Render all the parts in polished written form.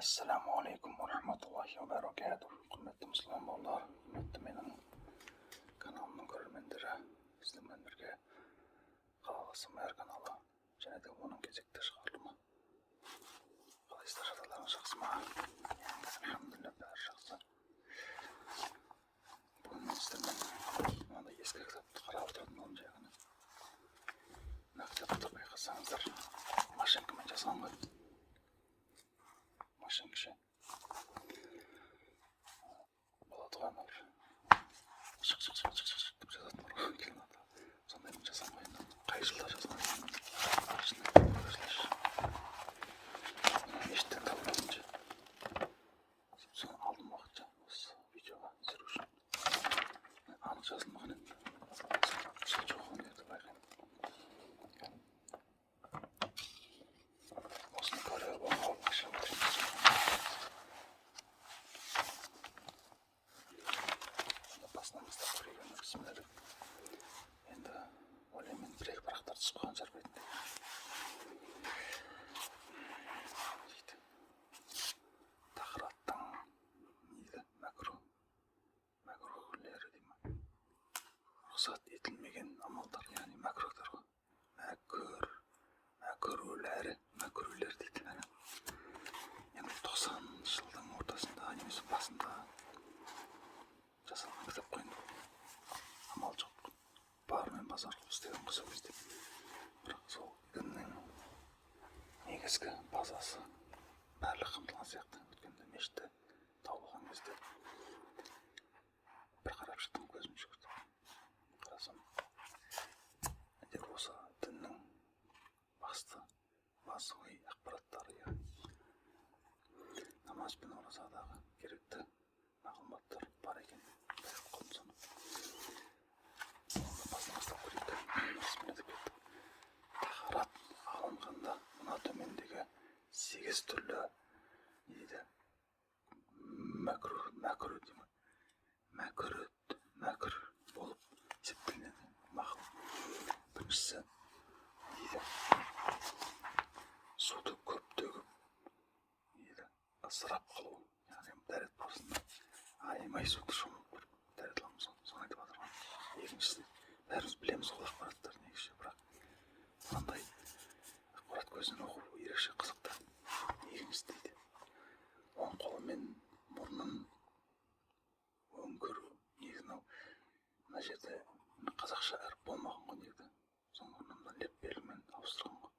Assalamu alaikum wa rahmatullahi wa barakatuh. Құрметті мұсылман балалар, құрметті менің каналымның көрермендері, сіздермен бірге қалаласым әр каналы және де оның кезекті шығарылымы. Қалайсыздар, жағдайларыңыз жақсы ма? Алхамдулилля, бәрі жақсы. Бүгін мен сіздермен мынандай ескі кітапты қарап отыратын болдым жай ғана. Мына кітапты байқасаңыздар, машинкамен жазған ғой. Машинкаша болады ғой, ана бір шық деп жазатын бар ғой, келінады. Сондаймен жазған ғой енді. Қай жылда жазған? Мешіттен табылғанынша. Соны алдым уақытша осы видеоға түсіру үшін. Анық жазылмаған еді. Сол жоқ оны еді байқаймын. Осыны көре бағалып ашып отырмыз. Басынан көреген бісмілләһ. Енді ойлаймын бір-екі парақтар түсіп қалған жарбайтын дейді. Тақыраттың нейді? Мәкрүһлері дей ма? Рұқсат етілмеген амалдар, яғни мәкрүһтар ғой. Мәкрүһлер дейді. Енді 90 жылдың ортасында немесе басында жасалған кітап қой енді. Амал жоқ. Бармен базар қылып істеген қыз ол кезде. Бірақ сол діннің негізгі базасы барлық қамтылған сияқты. Өткенде мешітті табылған кезде бір қарап шықтым, көзім жүгірді. Қарасам, егер осы діннің басты ақпараттары, намаз бен оразадағы керекті мағлұматтар бар екен. Байқап қалдым соны. Басынан бастап көрейік. Бісмілләһ деп кеттік. Тахарат алынғанда мына төмендегі 8 түрлі не дейді? Мәкрүһ дейді ме? Мәкрүһ болып есептелінеді. Мақұл. Біріншісі дейді, суды көп төгіп дейді, ысырап қылу, яғни дәрет барысында аямай суды шомылып көріп дәрет аламыз, соны айтып жатырмын. Екіншісі, бәріміз білеміз ол ақпараттар негізі, бірақ мынандай ақпарат көзінен оқу ерекше қызықты. Екіншісі дейді, оң қолымен мұрнын өңгеру. Негізі мына жерде қазақша әріп болмаған ғой негізі. Соның орнында леп белгімен ауыстырған ғой.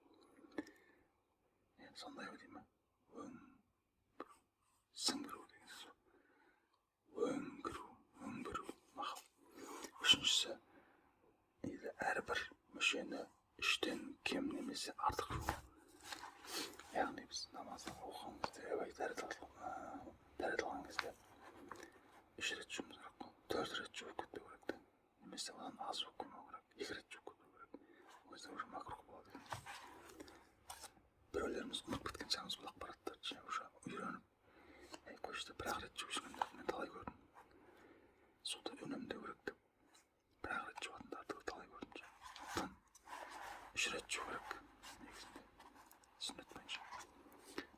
Сондай ма деймін? Сіңгіру деген сөз. Өңгіру, мақұл. Үшіншісі, әрбір мүшені 3-тен кем немесе артық жуу. Яғни біз намазды оқыған кезде, дәрет алған кезде 3 рет жуымыз керек қой. 4 рет жуып кетпеу керек. Немесе одан аз жуып кетпеу керек. 2 рет жуып кетпеу керек. Ол кезде уже макрух болады. Біреулеріміз ұмытып кеткен шығармыз бұл ақпараттарды, уже үйреніп, қойшыда бір-ақ рет жуып жүргендерді мен талай көрдім. Суды үнемдеу керек деп, бір-ақ рет жуатындарды талай көрдім. Сондықтан 3 рет жуу керек негізінде, сүннет бойынша.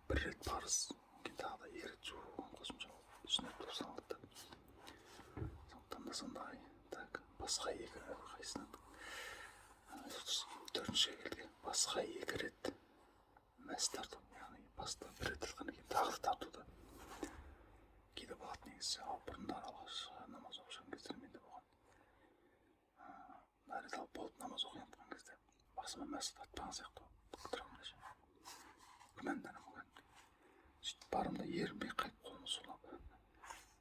1 рет парыз, кейін тағы да 2 рет жуу қосымша сүннет болып саналады. Сондықтан да сондай. Басқа 2 қайсынан 4-шіге келді. Басқа 2 рет мәс тарту, яғни баста 1 рет тартқаннан кейін тағы да тартуды кейде болады негізі. Ал бұрындар алғаш намаз оқып жүрген кезде менде болған. Дәрет алып болып намаз оқып жатқан кезде басыма мәс тартпаған сияқты тұрғанда ше. Күмәнданамын. Сөйтіп барымда ерінбей қайтып қолымды сулап,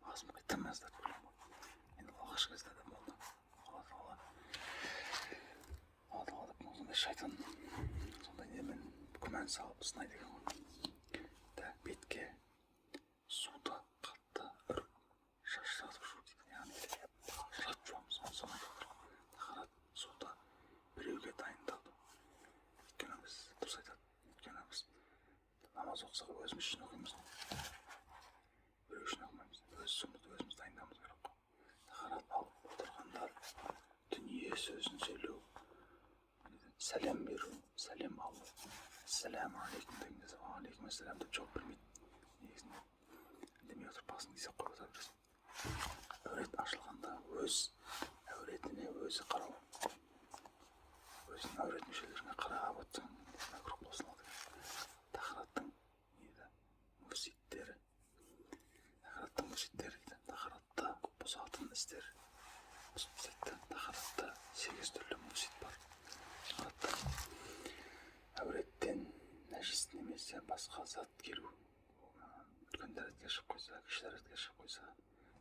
басым қайттан мәс тартып келемін. Енді алғашқы кезде де болды. Алла деп сондай шайтан сондай немен күмән салып сынайды екен ғой. Бетке суды қатты үріп шашыратып жуу дейді. Яғни шашыратып жуамыз. Соны айтып отыр. Тахарат суды біреуге дайындауды. Өйткені біз дұрыс айтады. Өйткені біз намаз оқысақ өзіміз үшін оқимыз ғой. Біреу үшін оқымаймыз. Өз суымызды өзіміз дайындауымыз керек қой. Тахарат алып отырғандар дүние сөзін сөйлеу, сәлем беру, сәлем алу, ассаламу алейкум деген кезде алейкум ассалам деп жауап бермейді. отырып басыңды изеп қойып отыра бересің. Әурет ашылғанда өз әуретіне өзі қарау. Өзінің әурет мүшелеріне қарап отырсаң, макрух болсын ол деген. Тахараттың муфситтері. Тахараттың муфситтері дейді. Тахаратта бұзатын істер. Тахаратта 8 түрлі муфсит бар. Әуреттен нәжіс немесе басқа зат келу. Үлкен дәретке шығып қойса, кіші дәретке шығып қойса,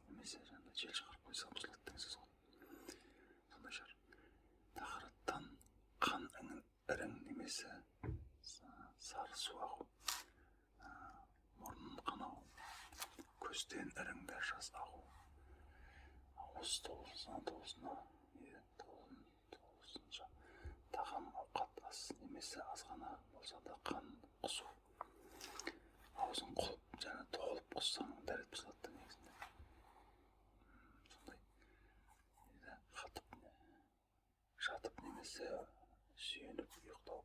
немесе жел шығарып қойса бұзылады деген сөз ғой. Сондай шығар. Тахараттан қан ірің немесе сары су ағу, мұрнын қан ағу, көзден іріңді жас ағу, ауыз толысына тағам ауқат ас немесе азғана болса да қан құсу. Аузын құлып және толып құссаң дәрет бұзылады негізінде. Сондай жатып немесе сүйеніп ұйықтау.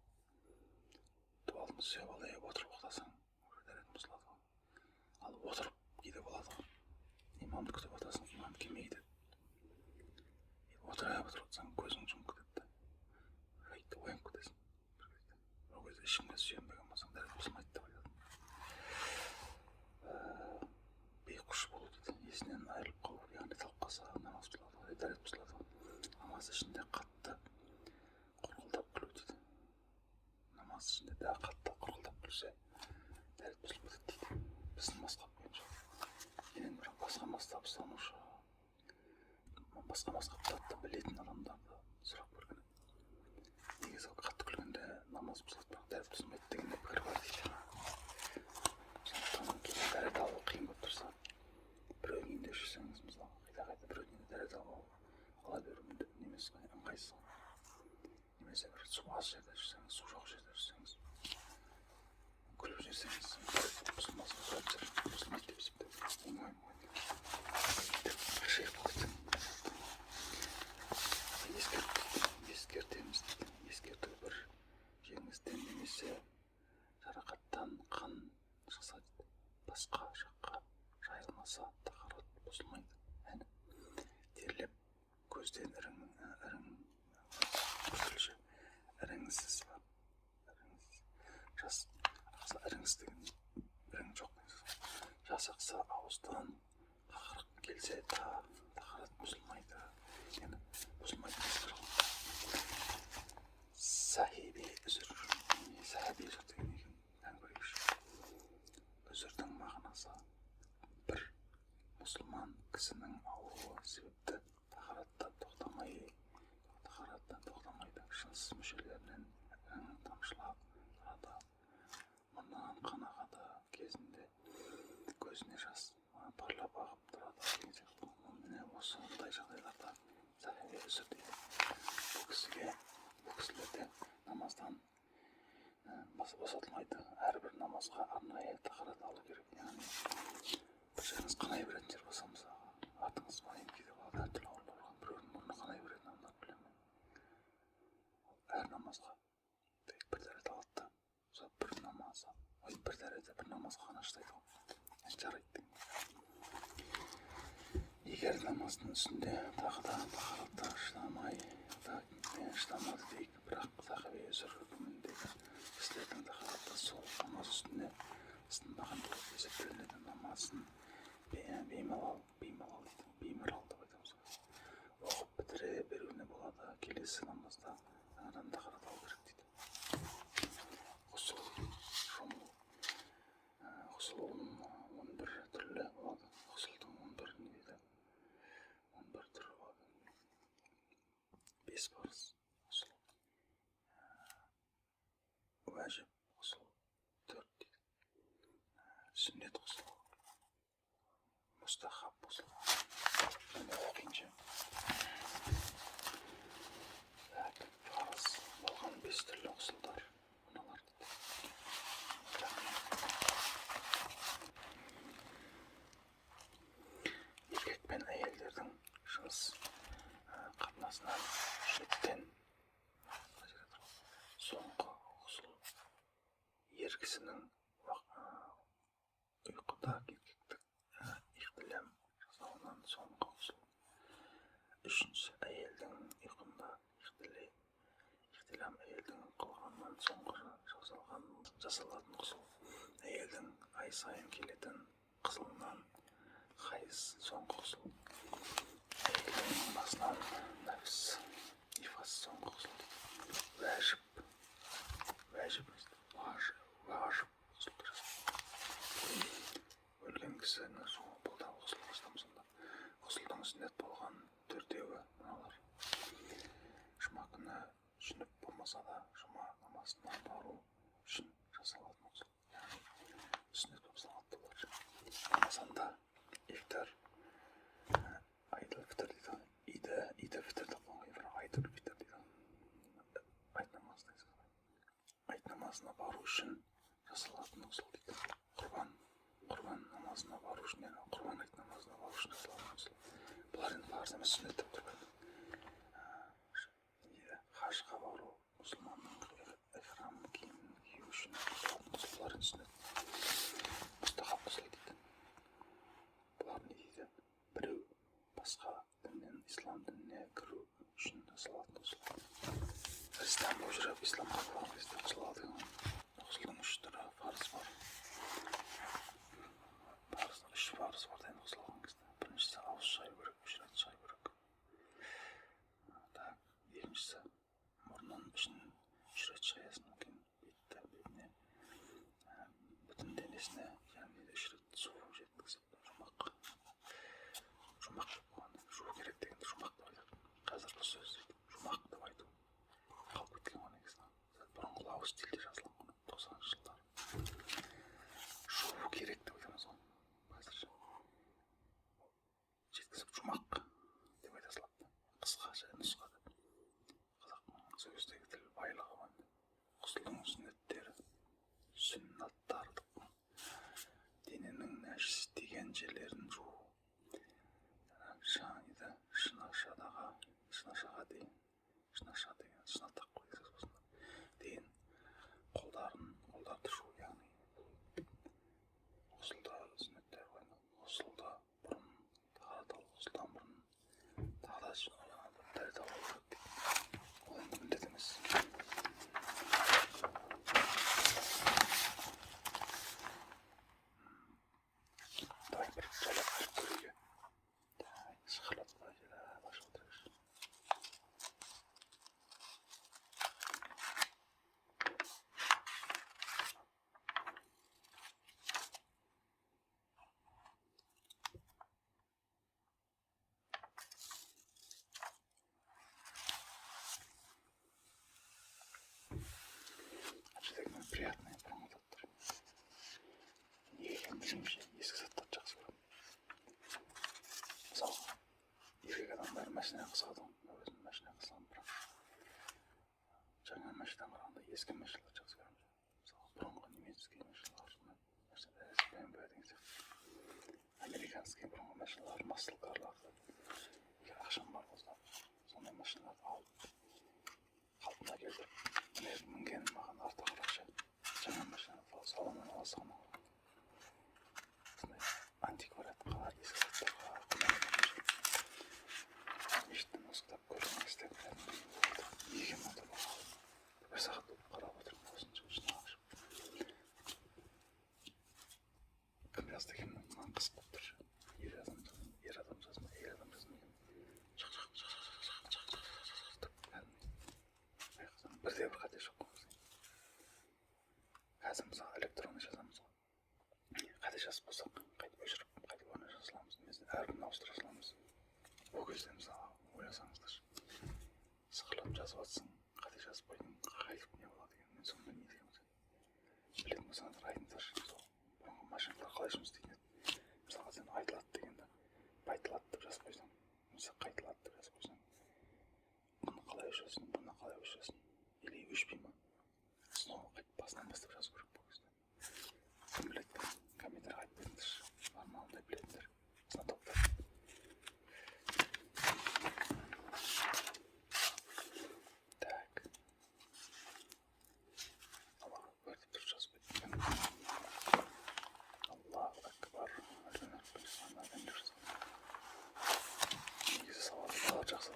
Дуалын сүйеп алып отырып ұйықтасаң дәрет бұзылады. Ал отырып кейде болады. Имамды күтіп отырсаң, имам келмейді. Отырып отырсаң көзің жұмып кетеді. Оянып кетесің. Ол кезде ешкімге сүйенбеген болсаң дәрет бұзылмайды деп айтады. Бейқұш болу дейді. Есінен айырылып қалу, яғни талып қалса намаз бұзылады, дәрет бұзылады. Намаз ішінде қатты құрқылдап күлу дейді. Намаз ішінде қатты құрқылдап күлсе дәрет бұзылып кетеді дейді. Біздің мазхаб бойынша. Кейін бірақ басқа мазхабтарды білетін адамдарды сұрақ көрген. Негізі қатты күлгенде намаз бұзылады, бірақ дәрет бұзылмайды деген пікір бар дейді. Сондықтан кейде дәрет алу қиын болып тұрса, біреудің үйінде жүрсеңіз, мысалы, қайда біреудің үйінде дәрет ала беру немес қой, ыңғайсыз. Немесе бір су аз жерде жүрсеңіз, су жоқ жерде жүрсеңіз, күліп жүрсеңіз, бұзылмайды деп есептеймін. Ескертеміз дейді. Ескерту бір жеңістен немесе жарақаттан қан шықса дейді. Басқа жаққа жайылмаса тахарат бұзылмайды. Терлеп көзден іріңсіз бар. Жас ақса іріңсіз деген ірің жоқ. Жас ақса ауыздан қақырық келсе тахарат бұзылмайды. Бұзылмайды емес бір ғой. Сахиби үзір деген үзірдің мағынасы бір мұсылман кісінің ауруы себепті тахараттан тоқтамайды. Жыныс мүшелерінен тамшылап тұрады, мұрнынан қан ағады кезінде көзіне жас парлап ағып тұрады деген сияқты. Міне осындай жағдайларда сахиби үзір дейді. Бұл кісілерде намаздан босатылмайды. Әрбір намазға арнайы тахарат алу керек. Яғни бір жеріңіз қанай беретін жер болса, мысалы, атыңыз байым кейде болады, әртүрлі аурулар бар. Біреудің мұрны қанай беретін адамдар білемін. Әр намазға бір дәрет алады да, сол бір намазға ғана шыдайды ғой. Жарайды деген. Егер намаздың үстінде тағы да тахаратта шыдамады дейік, бірақ сахиби үзір үкіміндегі кісілердің тахаратта сол намаз үстіне ысынбаған болып есептелінеді. Намазын беймалал деп айтамыз. Оқып бітіре беруіне болады. Келесі намазда жаңадан тахарат алу керек дейді. Ғұсыл 11 түрлі болады. Ғұсылдың 11 түрі болады. 5 парыз ғұсыл. Уәжіп ғұсыл 4 дейді. Сүннет ғұсыл. Мұстахаб ғұсыл. Оқинше. Парыз болған 5 түрлі ғұсылдар. Мыналар дейді. Еркек пен әйелдердің жыныс қатынасынан шеттен соңғы ғұсыл ер кісінің ұйқыда Үшінші, әйелдің ұйқында ихтилам әйелдің қылғаннан соңғы жасалатын құсыл. Әйелдің ай сайын келетін қызылынан хайыз соңғы құсыл. Әйелдің намазынан нәпс нифас соңғы құсыл. Вәжіп құсыл. Өлген кісіні бұлдан құсыл қыстамысында. Құсылдың сүннет болған төртеуі мыналар. Жұма күні жүніп болмаса да жұма намазына бару үшін жасалатын құсыл. Яғни сүннет болып салатты олар. Рамазанда ифтар, айдыл фитр дейді. Иді фитр деп қойған, айдыл фитр дейді. Айт намазына бару үшін жасалатын құсыл дейді. Құрбан намазына бару үшін, құрбан айт намазына бару үшін жасалатын құсыл. Бұлар енді парыз емес, сүннет деп тұрған. Хажға бару, мұсылманның ихрам киімін кию үшін жасалатын құсыл. Бұлар енді сүннет. Мұстахаб құсыл дейді. Бұлар не дейді? Біреу басқа діннен ислам дініне кіру үшін жасалатын құсыл. Христиан болып жүріп, исламға барған кезде құсылады. Құсылдың үш түрі парыз бар. Үш парыз бар дайын құсылған кезде. Біріншісі ауыз шаю керек, 3 рет шаю керек. Екіншісі мұрнын ішін 3 рет шаясың екен, бетіне, бүтін денесіне, яғни 3 рет су жеткізіп, жұмақ деп қойған. Жуу керек дегенде жұмақ деп айтады. Қазір бұл сөз дейді, жұмақ деп айту қалып кеткен ғой негізі. Бұрынғы лау стилде жазылған 90-шы жылдар. Жуу керек деп айтамыз ғой. Қазір жеткізіп жұмақ деп айта салады. Қысқаша нұсқада. Қазақтың сөздегі тіл байлығы бар. Құсылдың сүннеттері, сүннаттар деп қойған. Дененің нәжіс тиген жерлерін жуу. Шынатақ қойды дейін қолдарды жуу, яғни ғұсылда сүннеттер қойды. Ғұсылда бұрын тағаратал, ғұсылдан бұрын тағарат дәрет алу керек дейді. Ол енді міндет емес. Давай бір жайлап қашып көруге. Шықырлап башып отырайық. Приятные промататтар. Неге екенін білмеймін, ескі заттарды жақсы көремін. Мысалы, еркек адамдар машина қысады, өзім машина қысамын, бірақ жаңа машинадан қарағанда ескі машиналарды жақсы көремін. Мысалы, бұрынғы немецкий машиналар, BMW деген сияқты. Американский бұрынғы машиналар, маслкарларды. Егер ақшам бар болса, сондай машиналарды алып, қалпына келтіріп, мінген маған артық ақша. Жаңа машина салоннан аласың. Антиквариатқа, ескі заттарға құнарлы. Мешіттен осықтап көрген істеп кәдімгі. Неге мотор бағалы? Бір сағат болып қарап отырмын, осынша ішіне ашып. Кім жазды екенмін, маған қызық болып тұр. Ер адам жазма, әйел адам жазма екен. Деп кәдімгі. Бірде бір қате жоқ. Қазір мысалы электронды жазамыз ғой. Қате жазып болсақ, қайтып өшіріп, қайтып орнына жаза саламыз. Немесе әркімді ауыстыра саламыз. Ол кезде мысалы ойласаңыздар. Сықырлап жазып жатсың, қате жазып қойдың, қайтып не болады екен. Мен соны білмейді екенмін. Білетін болсаңыздар айтыңыздар. Бұрынғы машиналар қалай жұмыс істейтін еді. Мысалға сен айтылады дегенде, байтылады деп жазып қойсаң, немесе қайтылады деп жазып қойсаң, бұны қалай өшіресің, бұны қалай өшіресің, или өшпей ма? Снова қайтып басынан бастап жазу керек бұл кезде. Кім біледі? Комментарий айтып беріңдер. Бар ма ондай білетіндер? Знатоктар. Так. Аллаху акбар деп тұрып жазып кеткен. Аллаху акбар. Негізі сауаты жақсы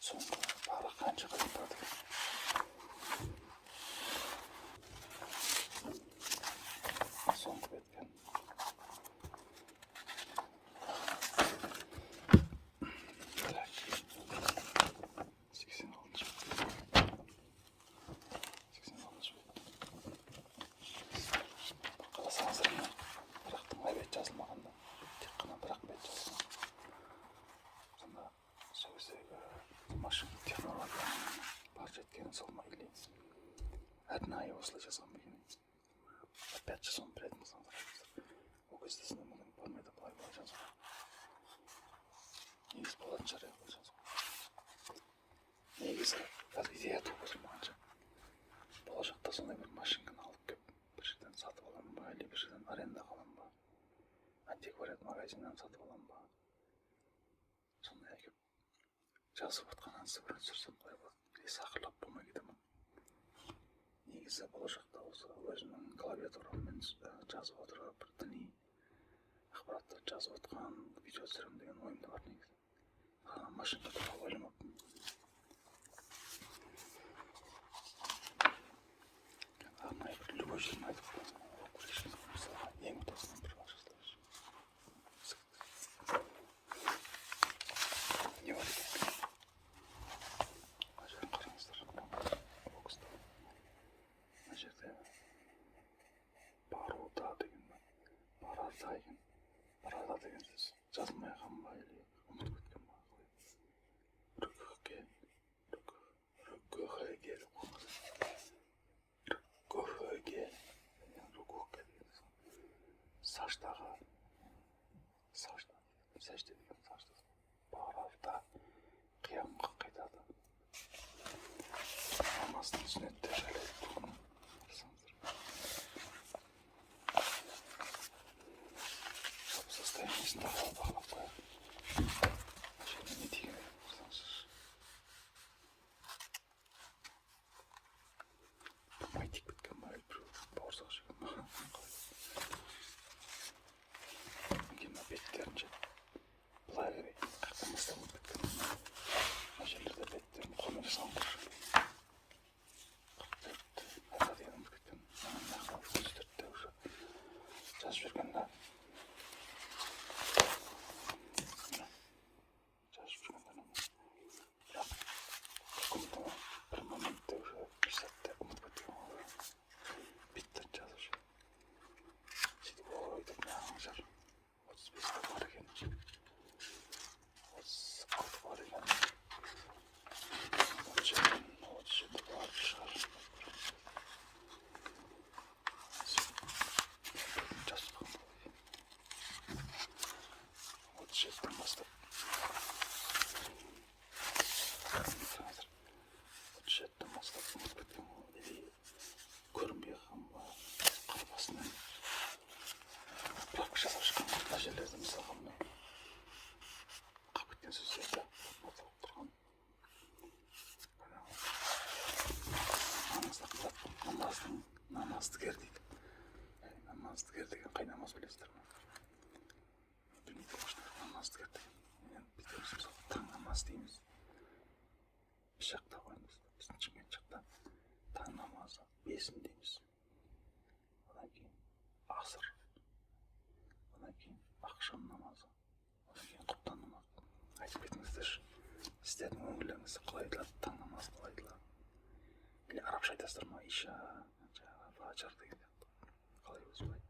So'nggi bari qancha qilib turadi? So'nggi betgan. Bilak. 86. 86. Qarasangiz, biroq nima bet yozilmaganda. Tek qana biroq bet yozilgan. Sonda so'zga mashina texnologiya barcha etgan solmayli. Одна его слышит сам begini. Опять же сон предмет сам. O кезде сіздің мұның болмайды былай болacağız. Негіз болатын шығар болacağız. Негізі қазір идея туып отыр мағанша. Болашақта сондай бір машинканы алып келіп, бір жерден сатып аламын ба, или бір жерден арендаға аламын ба, антиквариат магазиннен сатып аламын ба. Сондай келіп жазып отқан ансыбырын түсірсем былай болады. Или сақырлап болмай кетемін. Негізі болашақта осы өзімнің клавиатураммен жазып отырып, бір діни ақпараттар жазып отқан видео түсіремін деген ойымда бар негізі. Машинка туралы ойламаппын. Арнайы бір любой жерін айтып көрейікші. Мысалға ең ортасынан бір жасылайшы. Не бар екен? Мына жерін қараңыздар. Бокста. Мына жерде баруда деген ба? Барада екен. Барада деген сөз жазылмай қалған ба, или ұмытып кеткен ба? Рүкіге деп қойыңыз. Рүкіге деген саштағы сажда деген сажда барарда қиямға қайтады. Намаздың сүннеттер жайлы айтып состояниесін бағалап қояйық. Және не деген көрсеңіз. Май тек біткен ба, бауырсақ жеген ба? Мына беттерін жеп былай қарай қақтан бастап біткен. Мына жерлерде беттерін қолмен жасаған қыр. 44 айға дейін ұмытып кеткен. Нақылы 34-те уже жазып жүрген да. Bir momentte bir saatte umut bekliyorum. Bitten çalışıyor. Şimdi bu oydu ne yapacak? 35'te var iken. 36 var iken. 37 var çıkar. Just bakalım. 37'den bastım. Шеттен бастап ұмытып кеткен ғой, или көрінбей қалған ба, қарбасынан бірақ жасап шыққан мына жерлерді мысалға мына қалып кеткен сөздерді ұмытып тұрған. Намаздыгер дейді. Намаздыгер деген қай намаз білесіздер ме? Білмейді қошындар намаздыгер деген. Бүйтеміз мысалға таң намаз дейміз. Біз жақта қойыңыз. Біздің Шымкент жақта таң намазы 5-ін дейміз. Одан кейін асыр. Одан кейін ақшам намазы. Одан кейін құптан намазы. Айтып кетіңіздерші. Сіздердің өңірлеріңізде қалай айтылады? Таң намазы қалай айтылады? Или арабша айтасыздар ма? Иша, фаджр деген сияқты. Қалай өзі былай?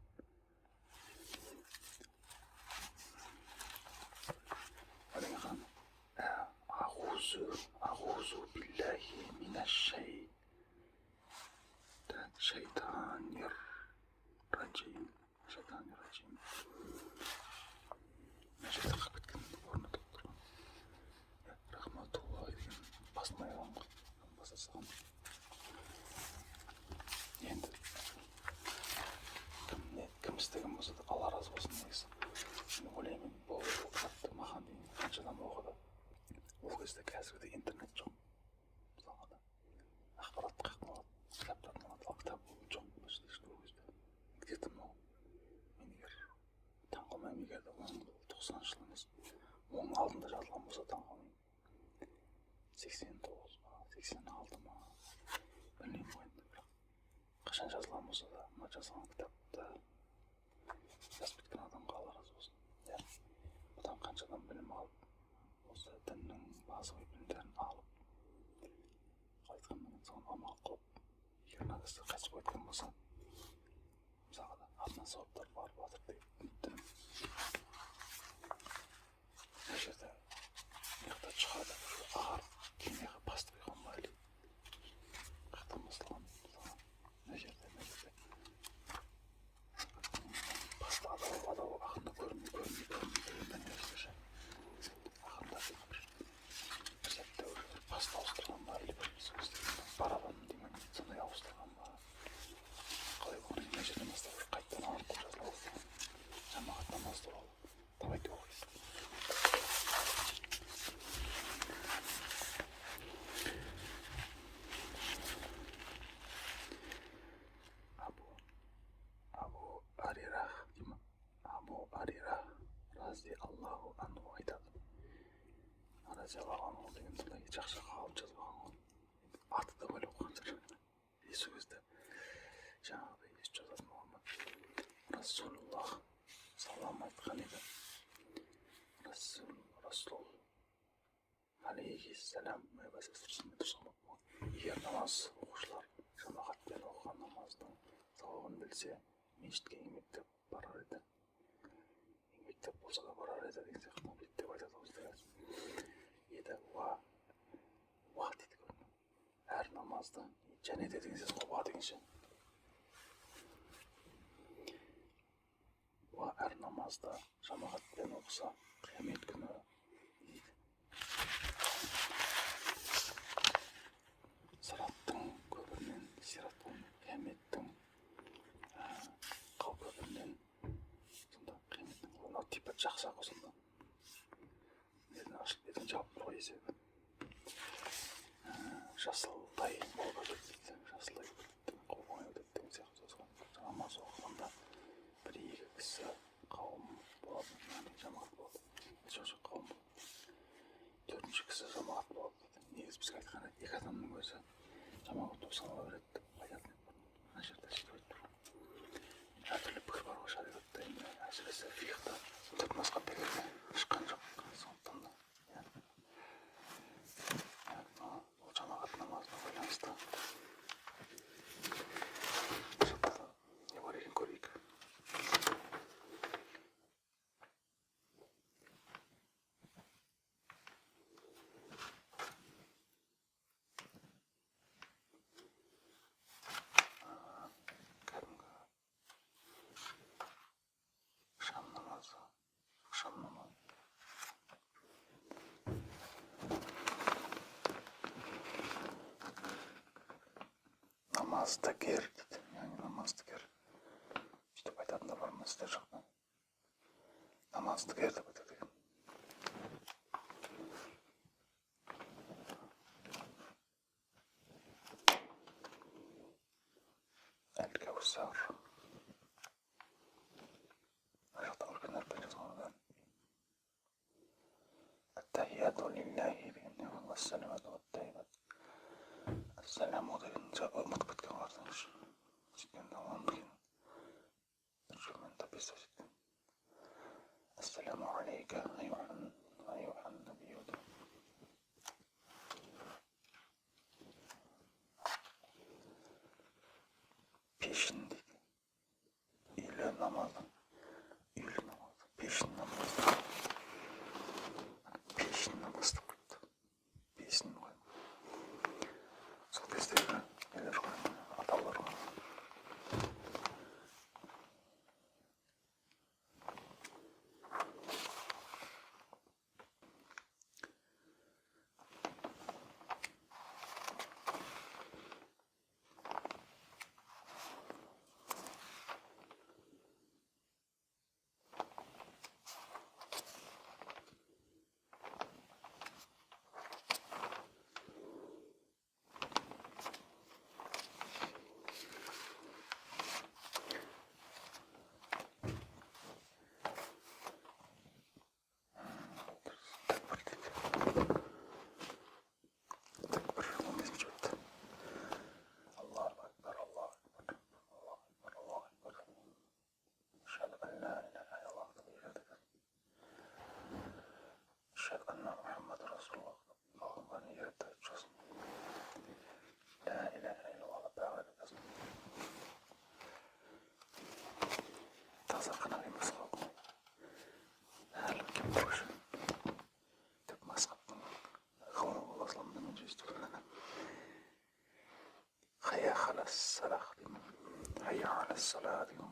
Одан кейін қараңыз. أعوذ بالله من الشيطان الرجيم. Мәжелді қап кеткен орны тұрып тұрған. Рахматуллах деген басын аяғын баса салған. Енді кім істеген болса да Алла разы болсын негізі. Мен ойлаймын, бұл хатты маған дейін қаншадан оқыды. Ол кезде қазіргідей интернет жоқ. Мысалға да ақпарат қаяқтан алады, кітаптардан алады, ал кітап жоқ. Ол кезде где-то мынау мен егер таң қылмаймын, егер де 90 90 жыл емес. Оның алдында жазылған болса таңғалмаймын. 89 ма, 86 ма, білмеймін ғой. Бірақ қашан жазылған болса да, мына жазған кітапты жазып кеткен адамға Алла разы болсын. Иә, бұдан қаншадан білім алып, осы діннің базовый білімдерін алып, қайтқаннан соң амал қылып, егер мына кісі қайтыс болып кеткен болса, мысалға да артынан сауаптар барып жатыр деп үміттенемін. Мына жерде мына шығады, ағарып кемеге басты қойған ба әлі қақтан басталған. Мына жерде басты адау ақында көрінбей дегенмен өзгеше ақында бір сәтте басты ауыстырған ба әлі бір барабан деймін, сондай ауыстырған ба, қалай болған. Мына жерден бастап қайтадан ағарып жазыла бастаған жамағат намазы туралы. Давайте оқиық. Абу Арира разиаллаху анху айтады. Разиаллаху анху деген сондай жақсы қалып жазбаған ғой. Аты да бөлек қойған. Есі кезде жаңағыдай естіп жазатын Мұхаммад Расулуллах салам айтқан еді. Расул алейхиссалам егер намаз оқушылар жамағатпен оқыған намаздың сауабын білсе, мешітке еңбектеп барар еді. Еңбектеп болса да барар еді деген сияқты бүйтіп айтады ғой. Еді уа дейді. Әр намазды және де деген сөз ғой, уа дегенше. Уа әр намазды жамағатпен оқыса, қиямет күні сираттың көпірінен, қияметтің қау көпірінен, сонда қияметтің қолына типа жақсы ақ осында. Бетін ашылып, бетін жауып тұр ғой есебі. Жасылдай болып өтеді дейді. Жасылдай қоғай өтеді деген сияқты сөз ғой. Намаз оқығанда бір-екі кісі қауым болады, яғни жамағат болады. Жоқ қауым болады. Төртінші кісі жамағат болады дейді. Негізі бізге айтқанда екі адамның өзі жамағат болып санала береді деп айтатын еді. Мына жерде сөйтіп айтып тұр. Әртүрлі пікір бар ғой шариғатта, енді әсіресе фиқта төрт мазхаб дегенде шыққан жоқ. Сондықтан да ол жамағат намазына байланысты не бар екен көрейік. Намаздыгер дейді, яғни намаздыгер. Сөйтіп айтатын да бар ма сіздер жақта? Намаздыгер деп айтады екен. Әл-Кәусар. Мына жақта үлкен әріппен жазған екен. Ат-тахияту лиллахи деген уассаламату ат-тайбат. Ассаламу деген ұмытып кеткен олардың үшін. Сөйткенде оған кейін тәржімені тапесті сөйткен. Ассаламу алейка айухан набиюді. Пешін дейді. Үйлі намазы. Пешін намазы. Пешін намазды қойды. Пешін қойды. Сол кездегі нелер ғой, атаулар ғой. Muhammed Resulullah. Allah'ın yerde uçasın. La ilahe illallah beraber yazın. Taza kana kıyması kaldı. Her kim boş. Tek maskaptın. Kavunu bulasılan önce işte. Hayya halas salah diyeyim. Hayya halas salah diyeyim.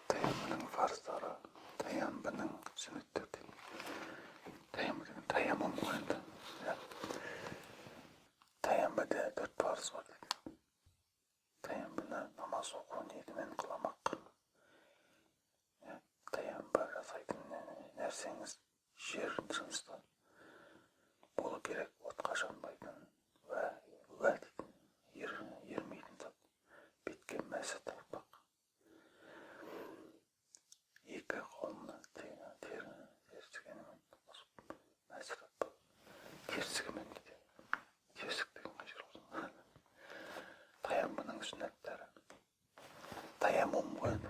Tayammının farzları, tayammının sünnetleri. Tayammum koyuldu. Tayammüde 4 farz var. Tayammüde namaz okun yedimen kılamak. Tayammü yasaydın nerseniz yer sınısta. Bolu gerek ot kaşanbaydın ve yer miydin tat. Bitken mese tapmak. İki kolunu tersigenin mese tapmak. Tersigemen gidiyor. Tersik degan kaçır olsun. Tayammının sünnetleri. Tayammum koyun.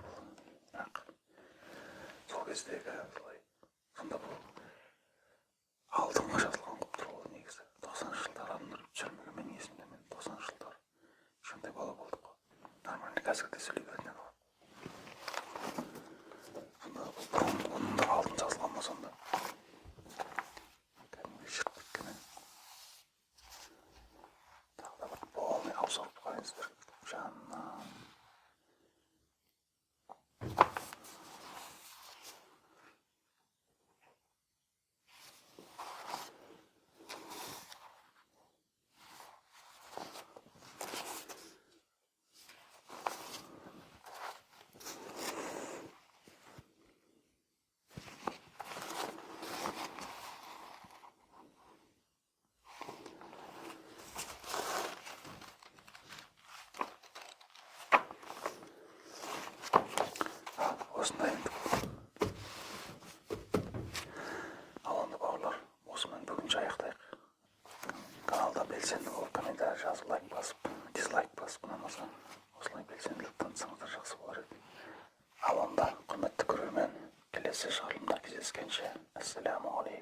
Сол кездегі сонда бұл алдыңғы жазылған қылып тұр ол негізі 90-шы жылдары адамдар жүрмеген менің есімде мен 90-шы жылдары ешқандай бала болдық қой нормально қазіргідей сөйлей беретін еді ғой сонда бұл бұрын оның да алдын жазылған ма сонда кәдімгі шіріп кеткен тағы да бір полный обзор қойыңыздар жанынан осындай енді ал онда бауырлар осымен бүгінше аяқтайық каналда белсенді болып комментарий жазып лайк басып дизлайк басып ұнамаса осылай белсенділік танытсаңыздар жақсы болар еді ал онда құрметті көрермен келесі шығарылымда кездескенше ассаляму алейкум